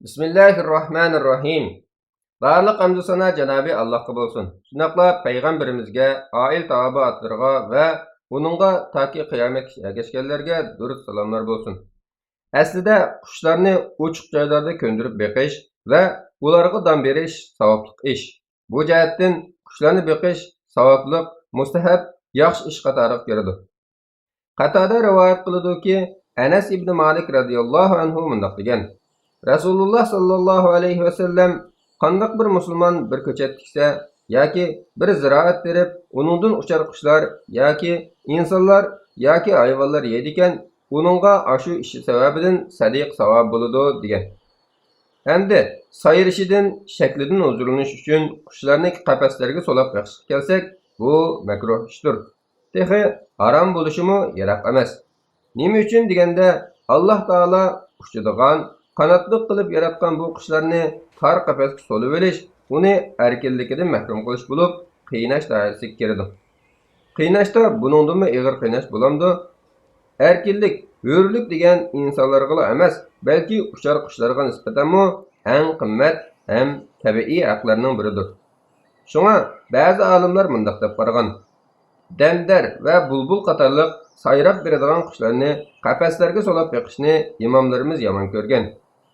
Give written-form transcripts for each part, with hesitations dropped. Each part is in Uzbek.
Bismillahirrahmanirrahim. Barliq hamd sana Janobi Allohga bo'lsin. Shunaqla payg'ambarimizga, oil taobatlariga va uningga toki qiyomatgacha ergashganlarga durud salomlar bo'lsin. Aslida qushlarni ochiq joylarda ko'ndirib beqish va ularga dam berish savobli ish. Bu jihatdan qushlarni beqish savobli, mustahab, yaxshi ish qatoriga kiradi. Qatada rivoyat qiladiki, Anas ibn Malik radhiyallohu anhu mundoq degan: Rasululloh sallallohu alayhi vasallam qandoq bir musulmon bir ko'chat tiksa yoki bir ziroat berib, uningdan uchar qushlar yoki insonlar yoki hayvonlar yeydigan, uningga ashu ishi sababidan sadiq savob bo'ladi degan. Endi sayrishidan, shaklidan huzurlanish uchun qushlarni qafaslarga solab qo'yishga kelsak, bu makruh ishdir. Texi harom bo'lishimi yiroq emas. Nima uchun deganda, Alloh taolo uçadigan, qanotliq qilib yaratgan bu qushlarni tor qafasga solib olish, uni erkinligidan mahrum qilish bo'lib, qiynash doirasiga kiradi. Qiynashda buningdanmi og'ir qiynash bo'lamdi? Erkinlik, hurlik degan insonlarga emas, balki uchar qushlarga nisbatanmi eng qimmat ham tabiiy haqlarning biridir. Shunga ba'zi olimlar mundaq deb qaragan: Dandar va bulbul qatorliq sayrab beradigan qushlarni qafaslarga solab beqishni imomlarimiz yomon ko'rgan.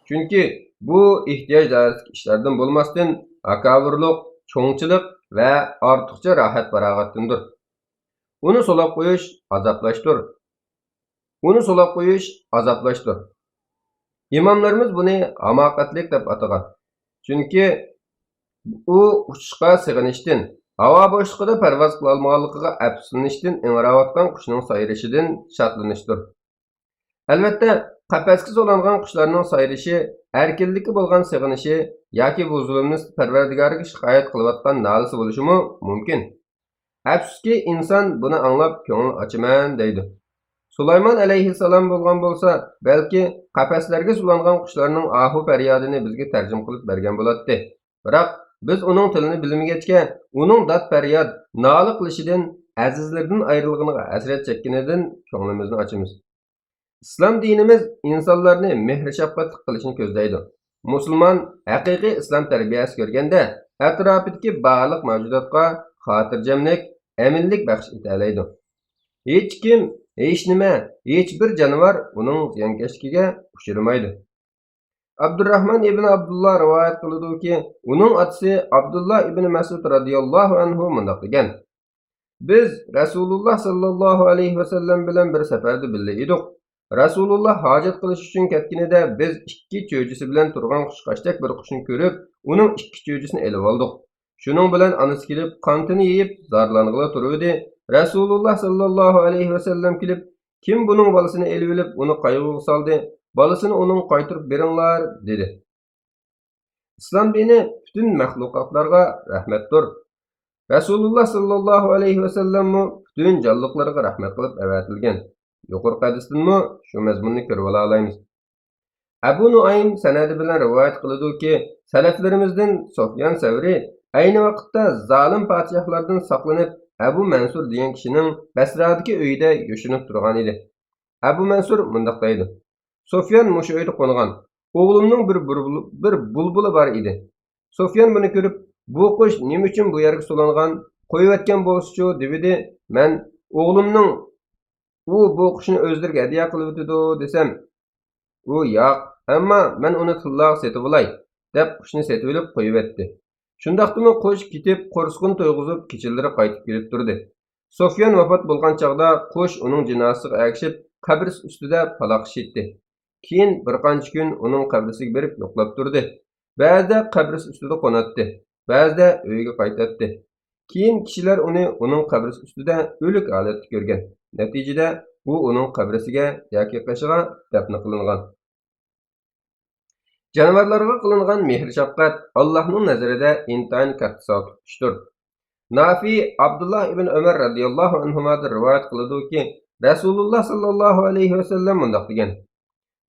Chunki bu ehtiyoj doirasidagi ishlardan bo'lmasdan akavurlik, cho'ngchilik va ortiqcha rohat farog'atdandir. Uni solab qo'yish azoblashdir. Imomlarimiz buni hamoqatlik deb atagan. Chunki u uchishga sig'inishdan, havo bo'shlig'ida parvoz qila olmaganligiga afsuslanishdan ingrayotgan qushning sayrishidan shodlanishdir. Albatta, qafasga solingan qushlarning sayrishi, erkinlikka bo'lgan sig'inishi yoki bu zulmni Parvardigoriga shikoyat qilayotgan nolisi bo'lishi mumkin. Afsuski, inson buni anglab ko'ngil ochaman deydi. Sulaymon alayhissalom bo'lgan bo'lsa, balki qafaslarga solingan qushlarning ahu faryodini bizga tarjim qilib bergan bo'ladi. Biroq biz uning tilini bilmagachga, uning dod faryod, nola qilishidan, azizlardan ayrilganiga hasrat chekkanidan ko'nglimizni ochamiz. İslam dinimiz insonlarni mehr-shafqat qilishni ko'zlaydi. Musulmon haqiqiy islom tarbiyasi ko'rganda, atrofidagi barliq mavjudotga xotirjamlik, aminlik baxsh etalaydi. Hech kim, hech nima, hech bir jonivor uning ziyonkashligiga uchramaydi. Abdurrahman ibn Abdullah rivoyat qiladi-ki, uning otasi Abdullah ibn Mas'ud radhiyallohu anhu mundoq degan: Biz Rasululloh sallallohu alayhi vasallam bilan bir safarda birga edik. Rasululloh hojat qilish uchun ketganida biz ikki cho'jisi bilan turgan qushqachdak bir qushni ko'rib, uning ikki cho'jisini elib oldik. Shuning bilan onasi kelib, qantini yeyib, zarlang'ila turdi. Rasululloh sallallohu alayhi vasallam kelib, kim buning bolasini elib olib, uni qayg'uga soldi? Balasını onun qaytırıp beringlar dedi. İslam dini bütün mahlukatlarga rahmettir. Rasulullah sallallahu aleyhi ve sellem bütün canlıklarga rahmet kılıp evatilgen. Yuqorqi hadisdanmi shu mazmunni ko'rib olaymiz. Abu Nuaym sanadi bilan rivoyat qiladi-ki, salaflarimizdan Sufyan Savri ayni vaqtda zolim podshohlardan saqlanib, Abu Mansur degan kishining Basradagi uyida yoshinib turgan edi. Abu Mansur mundaq deydi: Sufyan mushu uyda qo'ngan. O'g'limning bir bulbuli bor edi. Sufyan buni ko'rib, bu qush nima uchun bu yerga solingan, qo'yayotgan bo'lsa-chu dedi. Men o'g'limning bu qushni o'zlariga hadiya qilib o'tdi desam, u yo'q, ammo men uni tilloq setib olay deb qushni setib olib qo'yib etdi. Shundaqdimi qush ketib, qo'rsqin to'yg'izib, kechalari qaytib kelib turdi. Sufyan vafot bo'lgan chaqda qush uning jinosiga ergashib, qabr ustida paloqishdi. Keyin bir qancha kun uning qabrisiga berib yo'qlab turdi. Ba'zida qabrisi ustida qo'natdi, ba'zida uyiga qaytatdi. Keyin kishilar uning qabrisi ustida o'lik holatda ko'rgan. Natijada u uning qabrisiga yoki qashiga dafn qilingan. Jonivorlarga qilingan mehr-shafqat Allohning nazarida intayin katta savobli ishdir. Nafi Abdullah ibn Umar radhiyallohu anhudan rivoyat qiladi-ki, Rasululloh sallallohu alayhi vasallam mundoq degan: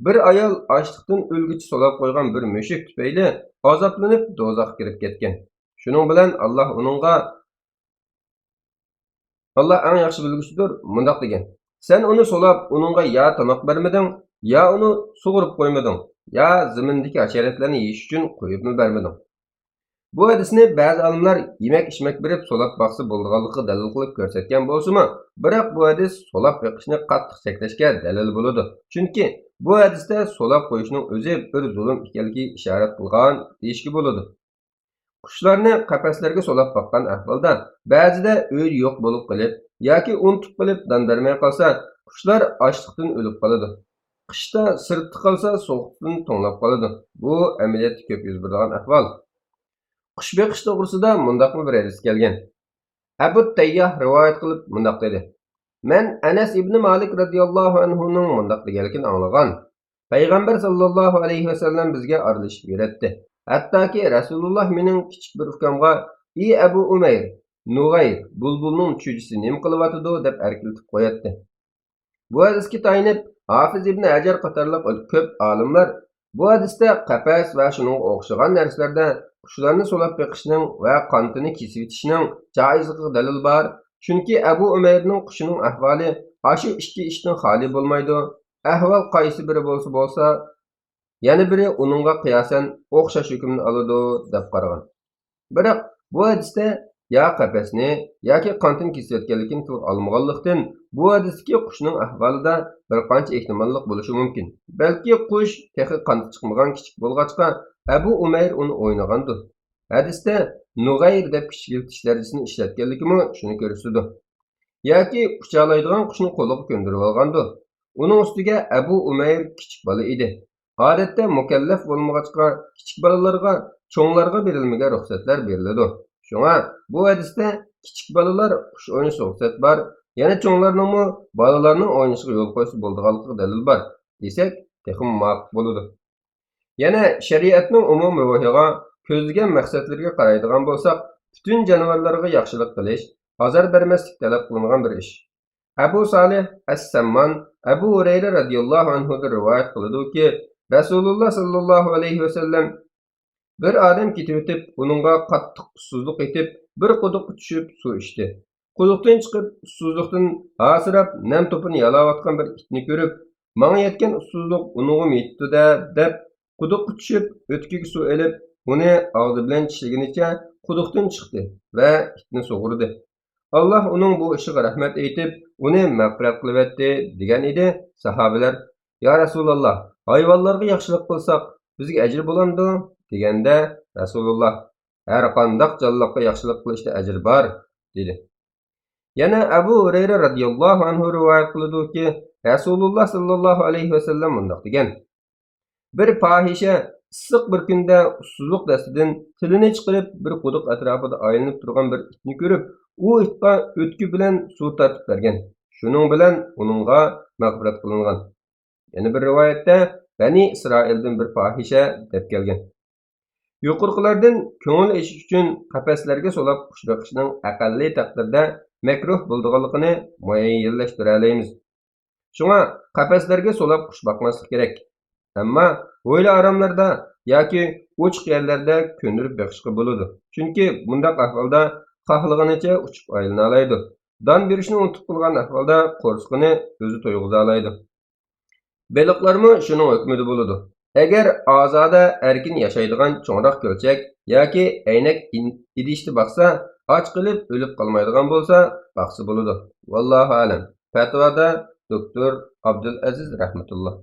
Bir ayol ochliqdan o'lguchi solab qo'ygan bir mushuk tufayli azoblanib do'zaxga kirib ketgan. Shuning bilan Alloh eng yaxshi bilguchidir, mundoq degan: Sen uni solab, uningga ya tomoq bermading, ya uni sug'urib qo'ymading. ya zimindagi hasharotlarni yeyish uchun qo'yibmi bermading? Bu hadisni ba'zi olimlar yemak-ichmak berib so'lab boqsa bo'lganligi dalil qilib ko'rsatgan bo'lsa-mu, biroq bu hadis so'lab boqishni qattiq cheklashga dalil bo'ladi. Chunki bu hadisda so'lab qo'yishning o'zi bir zulm ekanligiga ishorat qilgan deyishga bo'ladi. Qushlarni qafaslarga so'lab boqqan ahvolda ba'zida uy yo'q bo'lib qolib yoki unutib qilib don bermay qolsa, qushlar ochliqdan o'lib qoladi. Qishda sirtda qolsa sovuqdan to'nglab qoladi. Bu amaliyotda ko'p yuz beradigan ahvol. Qush beqish to'g'risida mundaqmi bir hadis kelgan. Abu Tayyoh rivoyat qilib mundaq dedi: "Men Anas ibn Malik radhiyallohu anhuning mundaq deganligini anglagan. Payg'ambar sallallohu alayhi vasallam bizga aralashib beradi. Hattoki Rasululloh mening kichik bir ukamga: "Ey Abu Umayr, Nug'ayr bulbulning chujisi nima qilyotidi?" deb erkilatib qo'yadi." Bu hadisga tayinib Hafiz ibn Hajar qatorliq ko'p olimlar bu hadisda qafas va shuningga o'xshagan narsalarda qushlarni so'lab beqishning va qonini kesib etishning joizligiga dalil bor. Chunki Abu Umayrning qushining ahvoli ashu ikki ishdan xoli bo'lmaydi. Ahvol qaysi biri bo'lsa, yana biri uningga qiyosan o'xshash hukmni oladi deb qaragan. Biroq bu hadisda ya qafasni yoki qontin kesayotganligini tilga olmaganlikdan bu hadisdagi qushning ahvolida bir qancha ehtimollik bo'lishi mumkin. Balki qush texi qon chiqmagan kichik bo'lg'achqa Abu Umayr uni o'ynagandir. Hadisda Nug'ayr deb kichikiltish darajasini ishlatganligimi shuni ko'rsatadi. Yoki uchalaydigan qushni qo'liga ko'ndirib olgandir. Uning ustiga Abu Umayr kichik bola edi. Odatda mukallaf bo'lmag'achqa kichik bolalarga cho'nglarga berilmagan ruxsatlar beriladi. Shunga bu hadisda kichik bolalar qush o'ynashga ruxsat bor, yana cho'nglarning bolalarning o'ynashiga yo'l qo'ysa bo'ladiganligiga dalil bor desak, texim muvofiq bo'ladi. Yana shariatning umumiy ruhiga, ko'zlagan maqsadlariga qaraydigan bo'lsak, butun jonivorlarga yaxshilik qilish, azor bermaslik talab qilingan bir ish. Abu Salih as-Samman Abu Hurayra radhiyallohu anhu rivoyat qiladi-ki, Rasululloh sallallohu alayhi vasallam bir odam ketib o'tib, uningga qattiq ussizlik etib, bir quduq tushib suv ichdi. Quduqdan chiqib, ussizlikdan hasirab, nam to'pini yalayotgan bir itni ko'rib, "Menga yetgan ussizlik uningga yetdi-da" deb quduqqa tushib, o'tkiga suv elib, uni og'zi bilan tishlagunicha quduqdan chiqdi va itni sug'urdi. Allah uning bu ishiga rahmat aytib, uni mag'firat qilyapti degan edi. Sahobalar: "Ya Rasululloh, hayvonlarga yaxshilik qilsak, bizga ajr bo'lamdi?" deganda Rasululloh: "Har qanday jonliqqa yaxshilik qilishda ajr bor" dedi. Yana Abu Hurayra radhiyallohu anhu rivoyat qiladi-ki, Rasululloh sallallohu alayhi vasallam mundaq degan: "Bir fahisha issiq bir kunda ussizlik dastidan tilini chiqarib bir quduq atrofida aylanib turgan bir itni ko'rib, u itga o'tki bilan suv tortib bergan. Shuning bilan uningga mag'firat qilingan." Yana bir rivoyatda Bani Isroildan bir fahisha deb kelgan. Yuqorqilardan ko'ngil echish uchun qafaslarga so'lab qush boqishning aqalli taqdirda makruh bo'lganligini muayyanlashtirib olamiz. Shunga qafaslarga so'lab qush boqmaslik kerak. Ammo o'yla aramlarda yoki ochiq yerlarda ko'ndirib boqishga bo'ladi. Chunki bundaq ahvolda xohlaganicha uchib aylana oladi. Don berishni unutib qolgan ahvolda qo'rsqini o'zi to'yg'iza oladi. Beliqlarmi shuning hukmida bo'ladi. Agar ozoda erkin yashaydigan cho'ngroq ko'lchak yoki aynak idishni baqsa, och qilib o'lib qolmaydigan bo'lsa, baqsa bo'ladi. Vallohu alam. Fatvoda doktor Abdul Aziz rahmatulloh.